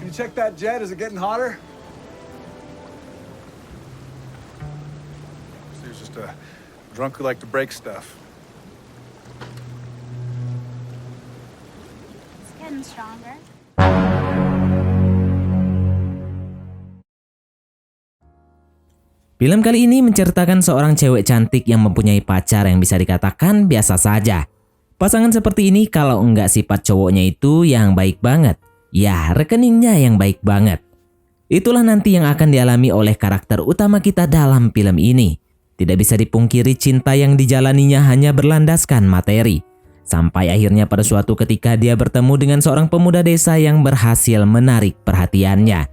Can you check that jet? Is it getting hotter? He was just a drunk who liked to break stuff. It's getting stronger. Film kali ini menceritakan seorang cewek cantik yang mempunyai pacar yang bisa dikatakan biasa saja. Pasangan seperti ini kalau enggak sifat cowoknya itu yang baik banget, ya rekeningnya yang baik banget. Itulah nanti yang akan dialami oleh karakter utama kita dalam film ini. Tidak bisa dipungkiri cinta yang dijalaninya hanya berlandaskan materi. Sampai akhirnya pada suatu ketika dia bertemu dengan seorang pemuda desa yang berhasil menarik perhatiannya.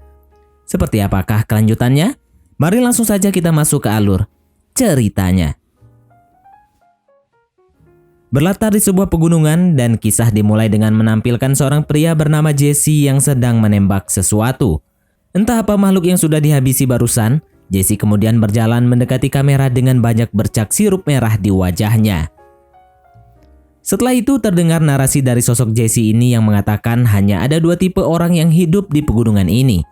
Seperti apakah kelanjutannya? Mari langsung saja kita masuk ke alur ceritanya. Berlatar di sebuah pegunungan dan kisah dimulai dengan menampilkan seorang pria bernama Jesse yang sedang menembak sesuatu. Entah apa makhluk yang sudah dihabisi barusan, Jesse kemudian berjalan mendekati kamera dengan banyak bercak sirup merah di wajahnya. Setelah itu terdengar narasi dari sosok Jesse ini yang mengatakan hanya ada dua tipe orang yang hidup di pegunungan ini.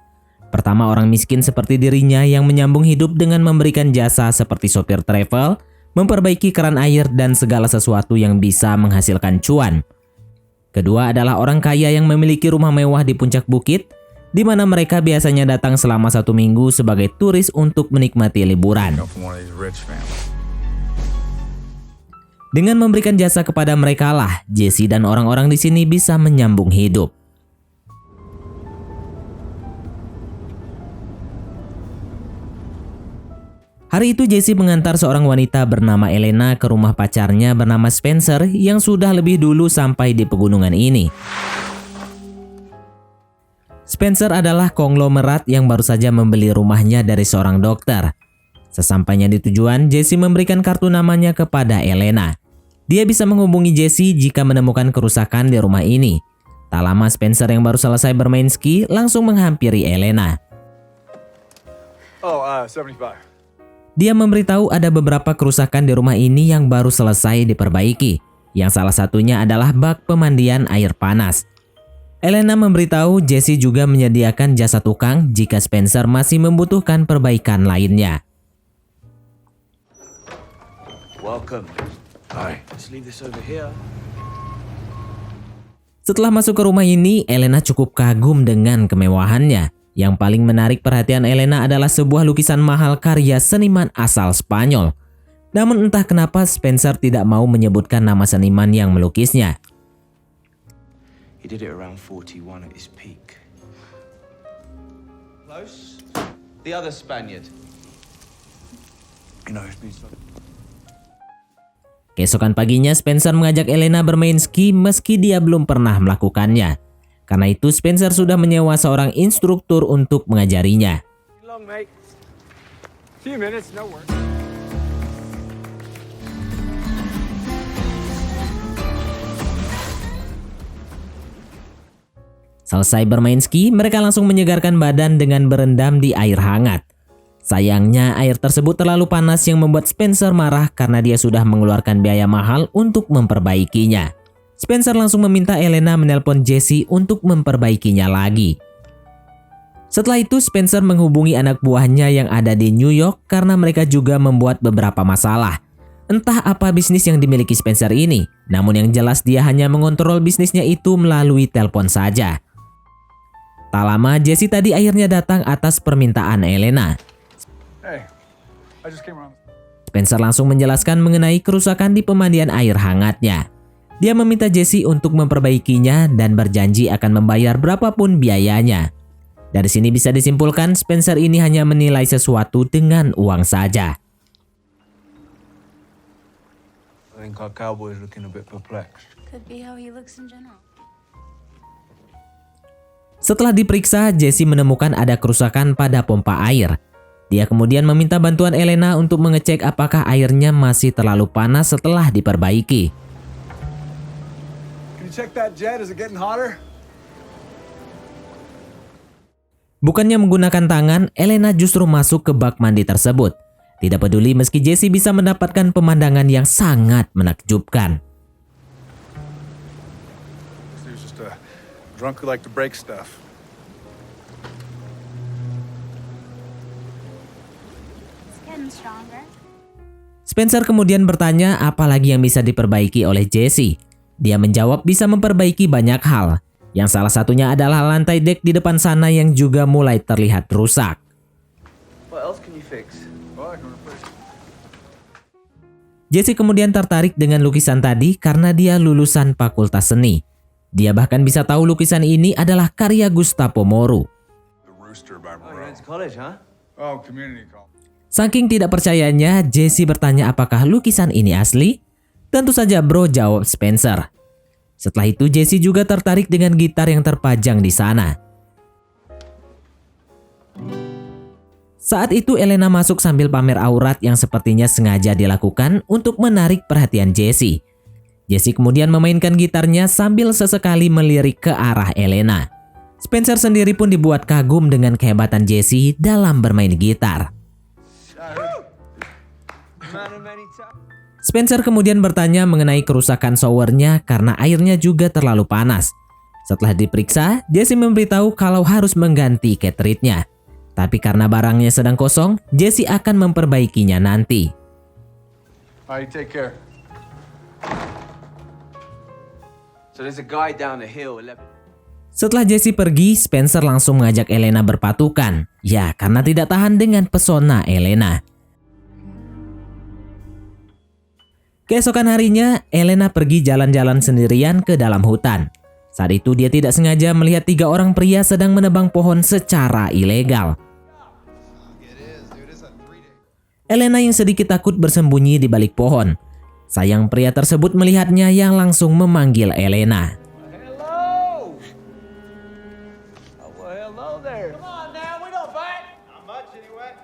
Pertama, orang miskin seperti dirinya yang menyambung hidup dengan memberikan jasa seperti sopir travel, memperbaiki keran air, dan segala sesuatu yang bisa menghasilkan cuan. Kedua adalah orang kaya yang memiliki rumah mewah di puncak bukit, di mana mereka biasanya datang selama 1 minggu sebagai turis untuk menikmati liburan. Dengan memberikan jasa kepada mereka lah, Jesse dan orang-orang di sini bisa menyambung hidup. Hari itu Jesse mengantar seorang wanita bernama Elena ke rumah pacarnya bernama Spencer yang sudah lebih dulu sampai di pegunungan ini. Spencer adalah konglomerat yang baru saja membeli rumahnya dari seorang dokter. Sesampainya di tujuan, Jesse memberikan kartu namanya kepada Elena. Dia bisa menghubungi Jesse jika menemukan kerusakan di rumah ini. Tak lama Spencer yang baru selesai bermain ski langsung menghampiri Elena. 75. Dia memberitahu ada beberapa kerusakan di rumah ini yang baru selesai diperbaiki, yang salah satunya adalah bak pemandian air panas. Elena memberitahu Jesse juga menyediakan jasa tukang jika Spencer masih membutuhkan perbaikan lainnya. Welcome. Hi. Let's leave this over here. Setelah masuk ke rumah ini, Elena cukup kagum dengan kemewahannya. Yang paling menarik perhatian Elena adalah sebuah lukisan mahal karya seniman asal Spanyol. Namun entah kenapa Spencer tidak mau menyebutkan nama seniman yang melukisnya. He did it around 41 at his peak. Close? The other Spaniard. You know, it needs to... Keesokan paginya Spencer mengajak Elena bermain ski meski dia belum pernah melakukannya. Karena itu Spencer sudah menyewa seorang instruktur untuk mengajarinya. Long, mate. Few minutes, no work. Selesai bermain ski, mereka langsung menyegarkan badan dengan berendam di air hangat. Sayangnya air tersebut terlalu panas yang membuat Spencer marah karena dia sudah mengeluarkan biaya mahal untuk memperbaikinya. Spencer langsung meminta Elena menelpon Jesse untuk memperbaikinya lagi. Setelah itu Spencer menghubungi anak buahnya yang ada di New York karena mereka juga membuat beberapa masalah. Entah apa bisnis yang dimiliki Spencer ini, namun yang jelas dia hanya mengontrol bisnisnya itu melalui telepon saja. Tak lama Jesse tadi akhirnya datang atas permintaan Elena. Hey, I just came around. Spencer langsung menjelaskan mengenai kerusakan di pemandian air hangatnya. Dia meminta Jesse untuk memperbaikinya dan berjanji akan membayar berapapun biayanya. Dari sini bisa disimpulkan Spencer ini hanya menilai sesuatu dengan uang saja. I think our cowboy's looking a bit perplexed. Could be how he looks in general. Setelah diperiksa, Jesse menemukan ada kerusakan pada pompa air. Dia kemudian meminta bantuan Elena untuk mengecek apakah airnya masih terlalu panas setelah diperbaiki. Check that jet. Is it getting hotter? Bukannya menggunakan tangan, Elena justru masuk ke bak mandi tersebut. Tidak peduli meski Jesse bisa mendapatkan pemandangan yang sangat menakjubkan. He was just a drunk who liked to break stuff. stronger? Spencer kemudian bertanya apa lagi yang bisa diperbaiki oleh Jesse. Dia menjawab bisa memperbaiki banyak hal, yang salah satunya adalah lantai dek di depan sana yang juga mulai terlihat rusak. What else can you fix? Jesse kemudian tertarik dengan lukisan tadi karena dia lulusan fakultas seni. Dia bahkan bisa tahu lukisan ini adalah karya Gustavo Moro. The Rooster by Oh, you Moreau. went to college, huh? Oh, community college. Saking tidak percayanya, Jesse bertanya apakah lukisan ini asli? Tentu saja bro, jawab Spencer. Setelah itu Jesse juga tertarik dengan gitar yang terpajang di sana. Saat itu Elena masuk sambil pamer aurat yang sepertinya sengaja dilakukan untuk menarik perhatian Jesse. Jesse kemudian memainkan gitarnya sambil sesekali melirik ke arah Elena. Spencer sendiri pun dibuat kagum dengan kehebatan Jesse dalam bermain gitar. Spencer kemudian bertanya mengenai kerusakan showernya karena airnya juga terlalu panas. Setelah diperiksa, Jesse memberitahu kalau harus mengganti cartridge-nya. Tapi karena barangnya sedang kosong, Jesse akan memperbaikinya nanti. All right, take care. So there's a guy down the hill, 11. Setelah Jesse pergi, Spencer langsung mengajak Elena berpatukan. Ya, karena tidak tahan dengan pesona Elena. Keesokan harinya, Elena pergi jalan-jalan sendirian ke dalam hutan. Saat itu dia tidak sengaja melihat 3 orang pria sedang menebang pohon secara ilegal. Elena yang sedikit takut bersembunyi di balik pohon. Sayang pria tersebut melihatnya yang langsung memanggil Elena. Hello! Oh, well, hello there. Come on now, we don't fight. Not much anyway.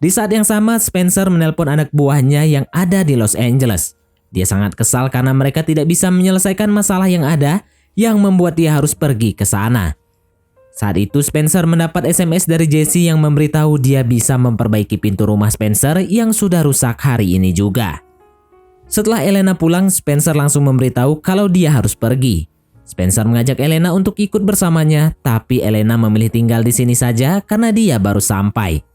Di saat yang sama, Spencer menelpon anak buahnya yang ada di Los Angeles. Dia sangat kesal karena mereka tidak bisa menyelesaikan masalah yang ada yang membuat dia harus pergi ke sana. Saat itu Spencer mendapat SMS dari Jesse yang memberitahu dia bisa memperbaiki pintu rumah Spencer yang sudah rusak hari ini juga. Setelah Elena pulang, Spencer langsung memberitahu kalau dia harus pergi. Spencer mengajak Elena untuk ikut bersamanya, tapi Elena memilih tinggal di sini saja karena dia baru sampai.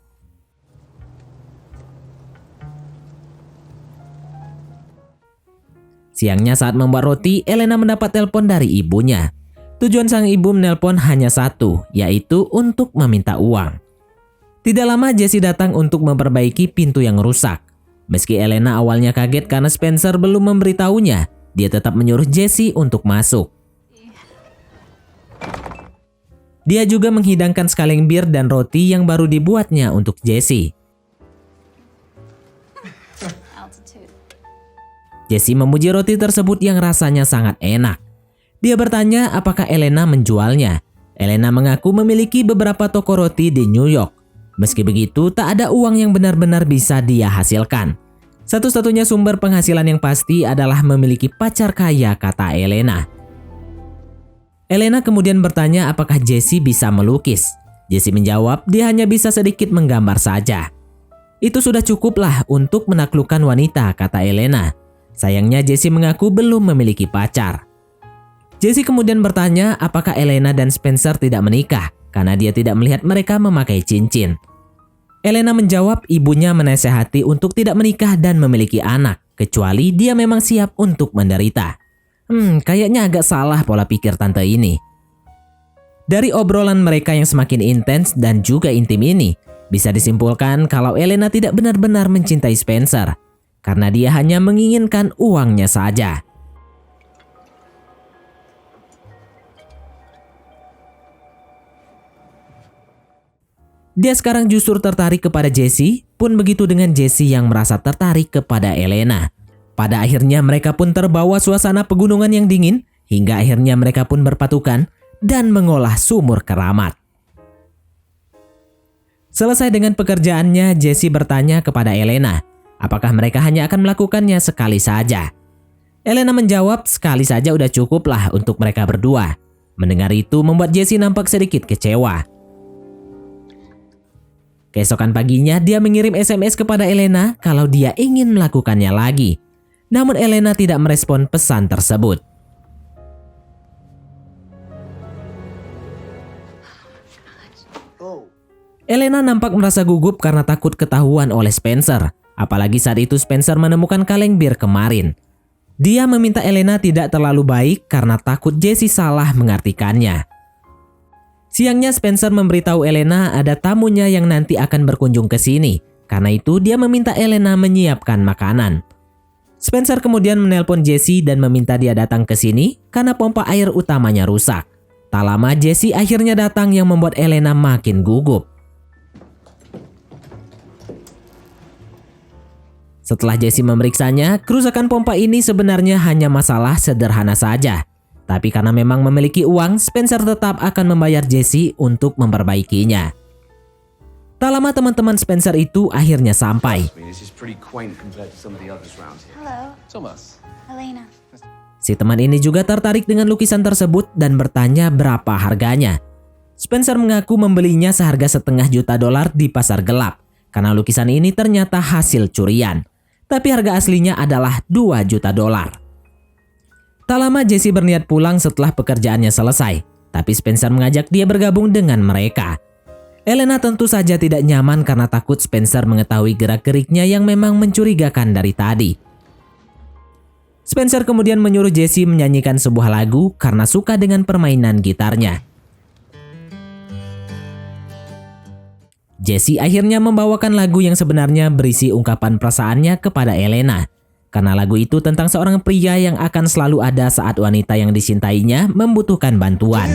Siangnya saat membuat roti, Elena mendapat telepon dari ibunya. Tujuan sang ibu menelpon hanya satu, yaitu untuk meminta uang. Tidak lama Jesse datang untuk memperbaiki pintu yang rusak. Meski Elena awalnya kaget karena Spencer belum memberitahunya, dia tetap menyuruh Jesse untuk masuk. Dia juga menghidangkan sekaleng bir dan roti yang baru dibuatnya untuk Jesse. Altitude. Jesse memuji roti tersebut yang rasanya sangat enak. Dia bertanya apakah Elena menjualnya. Elena mengaku memiliki beberapa toko roti di New York. Meski begitu, tak ada uang yang benar-benar bisa dia hasilkan. Satu-satunya sumber penghasilan yang pasti adalah memiliki pacar kaya, kata Elena. Elena kemudian bertanya apakah Jesse bisa melukis. Jesse menjawab dia hanya bisa sedikit menggambar saja. Itu sudah cukuplah untuk menaklukkan wanita, kata Elena. Sayangnya Jesse mengaku belum memiliki pacar. Jesse kemudian bertanya apakah Elena dan Spencer tidak menikah karena dia tidak melihat mereka memakai cincin. Elena menjawab ibunya menasehati untuk tidak menikah dan memiliki anak, kecuali dia memang siap untuk menderita. Kayaknya agak salah pola pikir tante ini. Dari obrolan mereka yang semakin intens dan juga intim ini, bisa disimpulkan kalau Elena tidak benar-benar mencintai Spencer, karena dia hanya menginginkan uangnya saja. Dia sekarang justru tertarik kepada Jesse, pun begitu dengan Jesse yang merasa tertarik kepada Elena. Pada akhirnya mereka pun terbawa suasana pegunungan yang dingin, hingga akhirnya mereka pun berpatukan dan mengolah sumur keramat. Selesai dengan pekerjaannya, Jesse bertanya kepada Elena, apakah mereka hanya akan melakukannya sekali saja. Elena menjawab sekali saja udah cukup lah untuk mereka berdua. Mendengar itu membuat Jesse nampak sedikit kecewa. Keesokan paginya dia mengirim SMS kepada Elena kalau dia ingin melakukannya lagi. Namun Elena tidak merespon pesan tersebut. Elena nampak merasa gugup karena takut ketahuan oleh Spencer. Apalagi saat itu Spencer menemukan kaleng bir kemarin. Dia meminta Elena tidak terlalu baik karena takut Jesse salah mengartikannya. Siangnya Spencer memberitahu Elena ada tamunya yang nanti akan berkunjung ke sini. Karena itu dia meminta Elena menyiapkan makanan. Spencer kemudian menelpon Jesse dan meminta dia datang ke sini karena pompa air utamanya rusak. Tak lama Jesse akhirnya datang yang membuat Elena makin gugup. Setelah Jesse memeriksanya, kerusakan pompa ini sebenarnya hanya masalah sederhana saja. Tapi karena memang memiliki uang, Spencer tetap akan membayar Jesse untuk memperbaikinya. Tak lama teman-teman Spencer itu akhirnya sampai. I mean, this is pretty quaint compared to some of the others around here. Hello, Thomas. Elena. Si teman ini juga tertarik dengan lukisan tersebut dan bertanya berapa harganya. Spencer mengaku membelinya seharga $500,000 di pasar gelap. Karena lukisan ini ternyata hasil curian. Tapi harga aslinya adalah $2 juta. Tak lama Jesse berniat pulang setelah pekerjaannya selesai. Tapi Spencer mengajak dia bergabung dengan mereka. Elena tentu saja tidak nyaman karena takut Spencer mengetahui gerak-geriknya yang memang mencurigakan dari tadi. Spencer kemudian menyuruh Jesse menyanyikan sebuah lagu karena suka dengan permainan gitarnya. Jesse akhirnya membawakan lagu yang sebenarnya berisi ungkapan perasaannya kepada Elena. Karena lagu itu tentang seorang pria yang akan selalu ada saat wanita yang disintainya membutuhkan bantuan.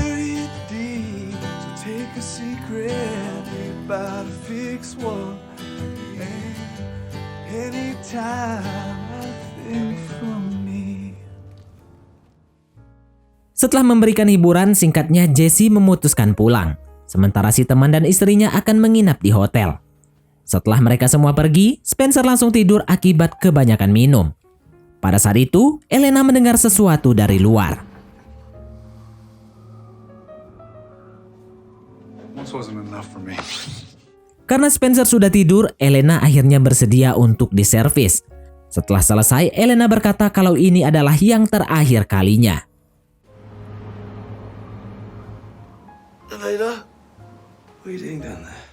Setelah memberikan hiburan, singkatnya Jesse memutuskan pulang. Sementara si teman dan istrinya akan menginap di hotel. Setelah mereka semua pergi, Spencer langsung tidur akibat kebanyakan minum. Pada saat itu, Elena mendengar sesuatu dari luar. This wasn't enough for me. Karena Spencer sudah tidur, Elena akhirnya bersedia untuk diservis. Setelah selesai, Elena berkata kalau ini adalah yang terakhir kalinya. Elena, what are you doing down there?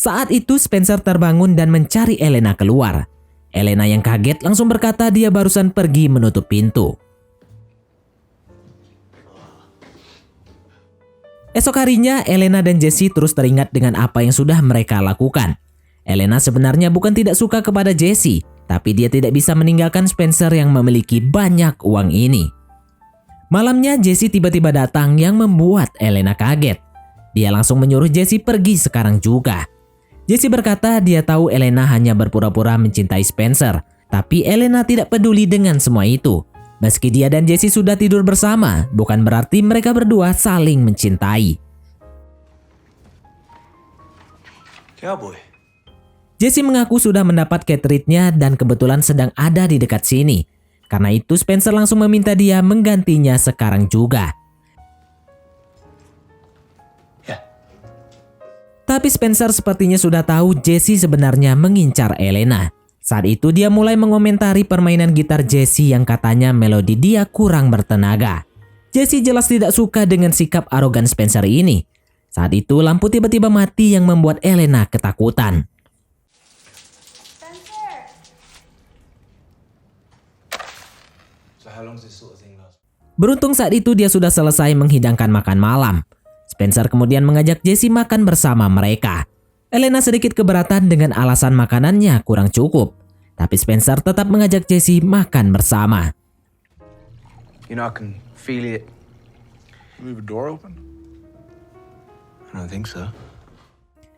Saat itu Spencer terbangun dan mencari Elena keluar. Elena yang kaget langsung berkata dia barusan pergi menutup pintu. Esok harinya, Elena dan Jesse terus teringat dengan apa yang sudah mereka lakukan. Elena sebenarnya bukan tidak suka kepada Jesse, tapi dia tidak bisa meninggalkan Spencer yang memiliki banyak uang ini. Malamnya Jesse tiba-tiba datang yang membuat Elena kaget. Dia langsung menyuruh Jesse pergi sekarang juga. Jesse berkata dia tahu Elena hanya berpura-pura mencintai Spencer, tapi Elena tidak peduli dengan semua itu. Meski dia dan Jesse sudah tidur bersama, bukan berarti mereka berdua saling mencintai. Cowboy. Jesse mengaku sudah mendapat cat treat-nya dan kebetulan sedang ada di dekat sini. Karena itu Spencer langsung meminta dia menggantinya sekarang juga. Tapi Spencer sepertinya sudah tahu Jesse sebenarnya mengincar Elena. Saat itu dia mulai mengomentari permainan gitar Jesse yang katanya melodi dia kurang bertenaga. Jesse jelas tidak suka dengan sikap arogan Spencer ini. Saat itu lampu tiba-tiba mati yang membuat Elena ketakutan. Spencer! So how long does this sort of thing last? Beruntung saat itu dia sudah selesai menghidangkan makan malam. Spencer kemudian mengajak Jesse makan bersama mereka. Elena sedikit keberatan dengan alasan makanannya kurang cukup. Tapi Spencer tetap mengajak Jesse makan bersama. You know, I can feel it. Leave a door open? I don't think so.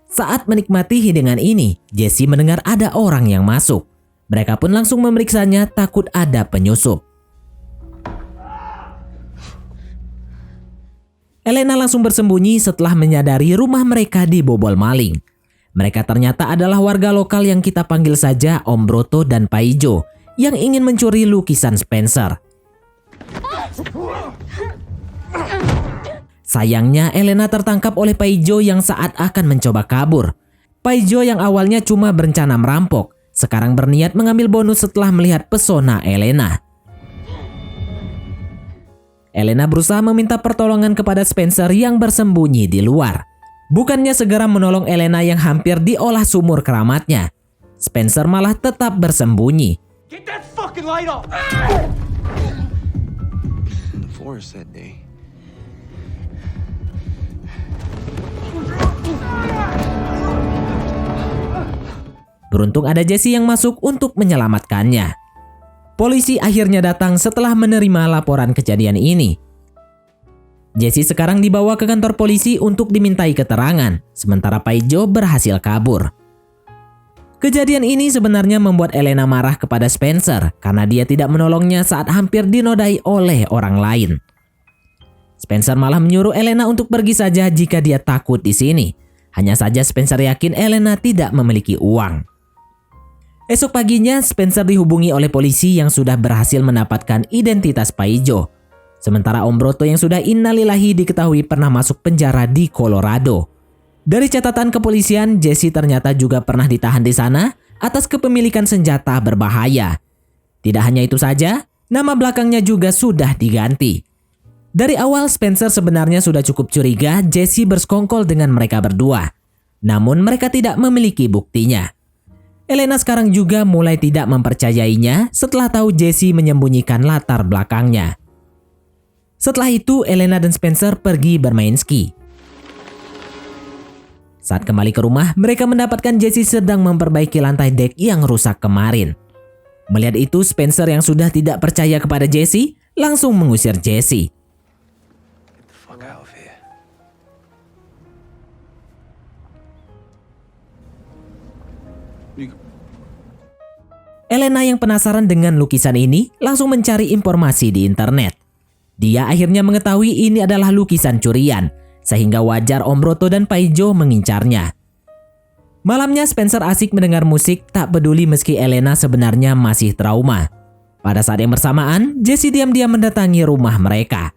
Saat menikmati hidangan ini, Jesse mendengar ada orang yang masuk. Mereka pun langsung memeriksanya takut ada penyusup. Elena langsung bersembunyi setelah menyadari rumah mereka dibobol maling. Mereka ternyata adalah warga lokal yang kita panggil saja Om Broto dan Paijo yang ingin mencuri lukisan Spencer. Sayangnya Elena tertangkap oleh Paijo yang saat akan mencoba kabur. Paijo yang awalnya cuma berencana merampok, sekarang berniat mengambil bonus setelah melihat pesona Elena. Elena berusaha meminta pertolongan kepada Spencer yang bersembunyi di luar. Bukannya segera menolong Elena yang hampir diolah sumur keramatnya, Spencer malah tetap bersembunyi. Get that fucking light off! In the forest that day. Beruntung ada Jesse yang masuk untuk menyelamatkannya. Polisi akhirnya datang setelah menerima laporan kejadian ini. Jesse sekarang dibawa ke kantor polisi untuk dimintai keterangan, sementara Paijo berhasil kabur. Kejadian ini sebenarnya membuat Elena marah kepada Spencer karena dia tidak menolongnya saat hampir dinodai oleh orang lain. Spencer malah menyuruh Elena untuk pergi saja jika dia takut di sini. Hanya saja Spencer yakin Elena tidak memiliki uang. Esok paginya, Spencer dihubungi oleh polisi yang sudah berhasil mendapatkan identitas Paijo. Sementara Om Broto yang sudah innalillahi diketahui pernah masuk penjara di Colorado. Dari catatan kepolisian, Jesse ternyata juga pernah ditahan di sana atas kepemilikan senjata berbahaya. Tidak hanya itu saja, nama belakangnya juga sudah diganti. Dari awal Spencer sebenarnya sudah cukup curiga Jesse bersekongkol dengan mereka berdua. Namun mereka tidak memiliki buktinya. Elena sekarang juga mulai tidak mempercayainya setelah tahu Jesse menyembunyikan latar belakangnya. Setelah itu, Elena dan Spencer pergi bermain ski. Saat kembali ke rumah, mereka mendapatkan Jesse sedang memperbaiki lantai dek yang rusak kemarin. Melihat itu, Spencer yang sudah tidak percaya kepada Jesse langsung mengusir Jesse. Get the fuck out of here. Elena yang penasaran dengan lukisan ini langsung mencari informasi di internet. Dia akhirnya mengetahui ini adalah lukisan curian, sehingga wajar Om Broto dan Paijo mengincarnya. Malamnya Spencer asik mendengar musik, tak peduli meski Elena sebenarnya masih trauma. Pada saat yang bersamaan, Jesse diam-diam mendatangi rumah mereka.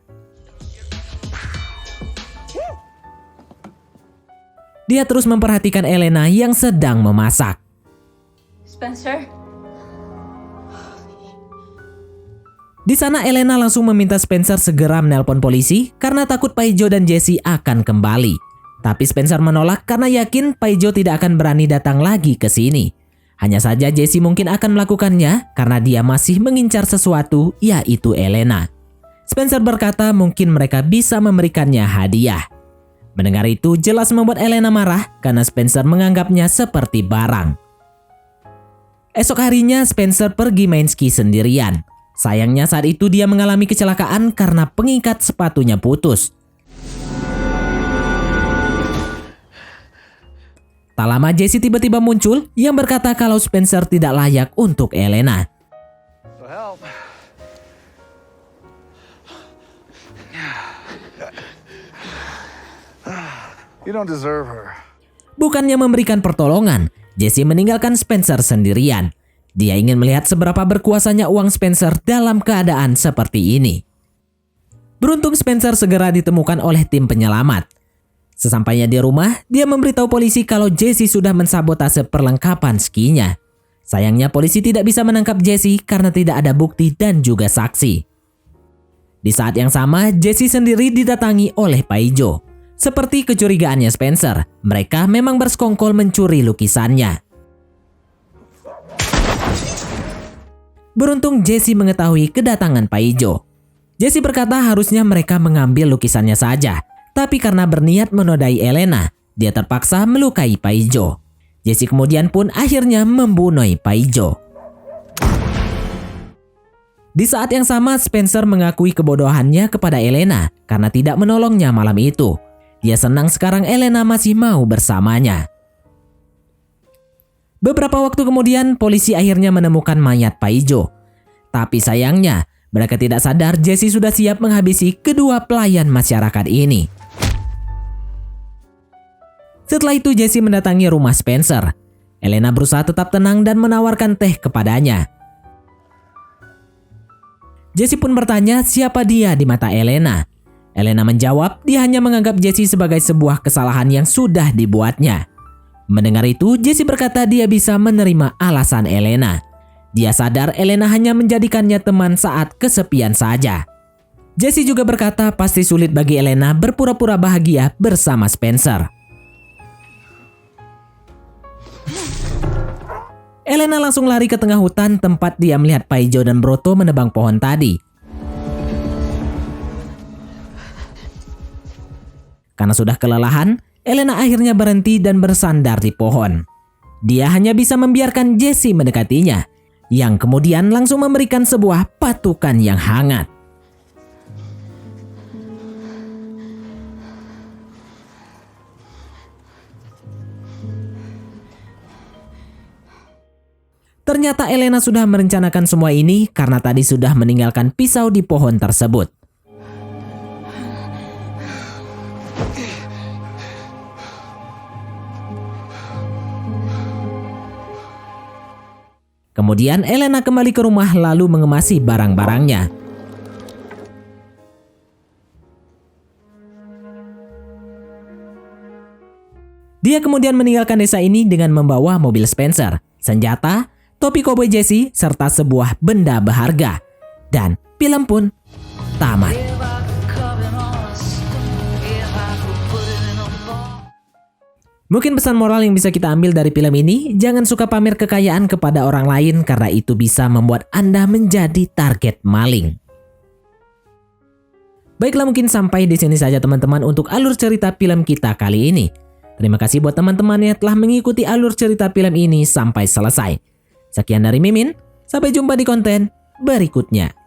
Dia terus memperhatikan Elena yang sedang memasak. Spencer? Di sana Elena langsung meminta Spencer segera menelpon polisi karena takut Paijo dan Jesse akan kembali. Tapi Spencer menolak karena yakin Paijo tidak akan berani datang lagi ke sini. Hanya saja Jesse mungkin akan melakukannya karena dia masih mengincar sesuatu, yaitu Elena. Spencer berkata mungkin mereka bisa memberikannya hadiah. Mendengar itu jelas membuat Elena marah karena Spencer menganggapnya seperti barang. Esok harinya Spencer pergi main ski sendirian. Sayangnya saat itu dia mengalami kecelakaan karena pengikat sepatunya putus. Tak lama Jesse tiba-tiba muncul yang berkata kalau Spencer tidak layak untuk Elena. So help. You don't deserve her. Bukannya memberikan pertolongan, Jesse meninggalkan Spencer sendirian. Dia ingin melihat seberapa berkuasanya uang Spencer dalam keadaan seperti ini. Beruntung Spencer segera ditemukan oleh tim penyelamat. Sesampainya di rumah, dia memberitahu polisi kalau Jesse sudah mensabotase perlengkapan skinya. Sayangnya polisi tidak bisa menangkap Jesse karena tidak ada bukti dan juga saksi. Di saat yang sama, Jesse sendiri didatangi oleh Paijo. Seperti kecurigaannya Spencer, mereka memang bersekongkol mencuri lukisannya. Beruntung Jesse mengetahui kedatangan Paijo. Jesse berkata harusnya mereka mengambil lukisannya saja, tapi karena berniat menodai Elena, dia terpaksa melukai Paijo. Jesse kemudian pun akhirnya membunuh Paijo. Di saat yang sama, Spencer mengakui kebodohannya kepada Elena karena tidak menolongnya malam itu. Dia senang sekarang Elena masih mau bersamanya. Beberapa waktu kemudian, polisi akhirnya menemukan mayat Paijo. Tapi sayangnya, mereka tidak sadar Jesse sudah siap menghabisi kedua pelayan masyarakat ini. Setelah itu Jesse mendatangi rumah Spencer. Elena berusaha tetap tenang dan menawarkan teh kepadanya. Jesse pun bertanya siapa dia di mata Elena. Elena menjawab dia hanya menganggap Jesse sebagai sebuah kesalahan yang sudah dibuatnya. Mendengar itu, Jesse berkata dia bisa menerima alasan Elena. Dia sadar Elena hanya menjadikannya teman saat kesepian saja. Jesse juga berkata pasti sulit bagi Elena berpura-pura bahagia bersama Spencer. Elena langsung lari ke tengah hutan tempat dia melihat Paijo dan Broto menebang pohon tadi. Karena sudah kelelahan, Elena akhirnya berhenti dan bersandar di pohon. Dia hanya bisa membiarkan Jesse mendekatinya, yang kemudian langsung memberikan sebuah patukan yang hangat. Ternyata Elena sudah merencanakan semua ini karena tadi sudah meninggalkan pisau di pohon tersebut. Kemudian Elena kembali ke rumah lalu mengemasi barang-barangnya. Dia kemudian meninggalkan desa ini dengan membawa mobil Spencer, senjata, topi koboi Jesse, serta sebuah benda berharga. Dan film pun tamat. Mungkin pesan moral yang bisa kita ambil dari film ini, jangan suka pamer kekayaan kepada orang lain karena itu bisa membuat Anda menjadi target maling. Baiklah, mungkin sampai di sini saja teman-teman untuk alur cerita film kita kali ini. Terima kasih buat teman-teman yang telah mengikuti alur cerita film ini sampai selesai. Sekian dari Mimin, sampai jumpa di konten berikutnya.